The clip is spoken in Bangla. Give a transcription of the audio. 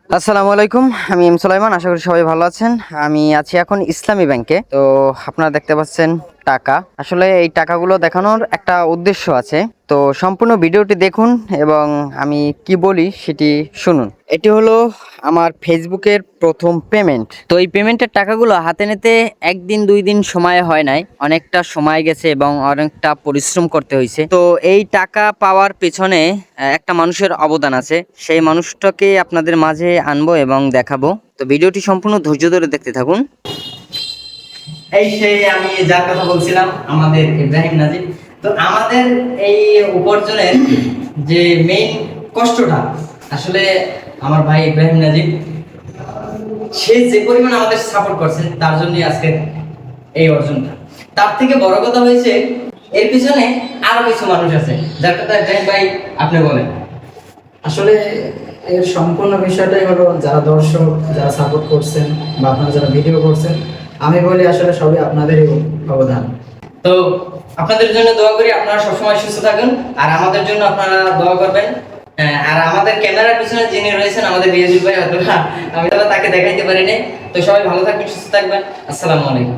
আসসালামু আলাইকুম, আমি এম সুলাইমান। আশা করি সবাই ভালো আছেন। আমি আছি এখন ইসলামী ব্যাংকে। তো আপনারা দেখতে পাচ্ছেন টাকা, আসলে এই টাকাগুলো দেখানোর একটা উদ্দেশ্য আছে। তো সম্পূর্ণ ভিডিওটি দেখুন এবং আমি কি বলি সেটি শুনুন। এটি হলো আমার ফেসবুকের প্রথম পেমেন্ট। তো এই পেমেন্টের টাকাগুলো হাতে নিতে একদিন দুই দিন সময় হয় নাই, অনেকটা সময় গেছে এবং অনেকটা পরিশ্রম করতে হয়েছে। তো এই টাকা পাওয়ার পেছনে একটা মানুষের অবদান আছে, সেই মানুষটাকে আপনাদের মাঝে আনবো এবং দেখাবো। তো ভিডিওটি সম্পূর্ণ ধৈর্য ধরে দেখতে থাকুন। এই সেই আমি যার কথা বলছিলাম, আমাদের ইব্রাহিম নাজিব। তো আমাদের এই উপার্জনের যে মেইন কষ্টটা আসলে আমার ভাই ইব্রাহিম নাজিব, সে যে পরিমাণ আমাদের সাপোর্ট করছে তার জন্যই আজকে এই অর্জনটা। তার থেকে বড় কথা হয়েছে এর পিছনে আরো কিছু মানুষ আছে, যার কথা ইব্রাহিম ভাই আপনি বলেন। আসলে এর সম্পূর্ণ বিষয়টাই হলো যারা দর্শক, যারা সাপোর্ট করছেন বা আপনারা যারা ভিডিও করছেন, আমি বলি আসলে সবই আপনাদেরই অবদান। তো আপনাদের জন্য দোয়া করি, আপনারা সবসময় সুস্থ থাকুন আর আমাদের জন্য আপনারা দোয়া করবেন। আর আমাদের ক্যামেরার পিছনে যিনি রয়েছেন আমাদের রিয়াজুল ভাই, হয়তো আমি তাকে দেখাইতে পারিনি। তো সবাই ভালো থাকবেন, সুস্থ থাকবেন। আসসালামু আলাইকুম।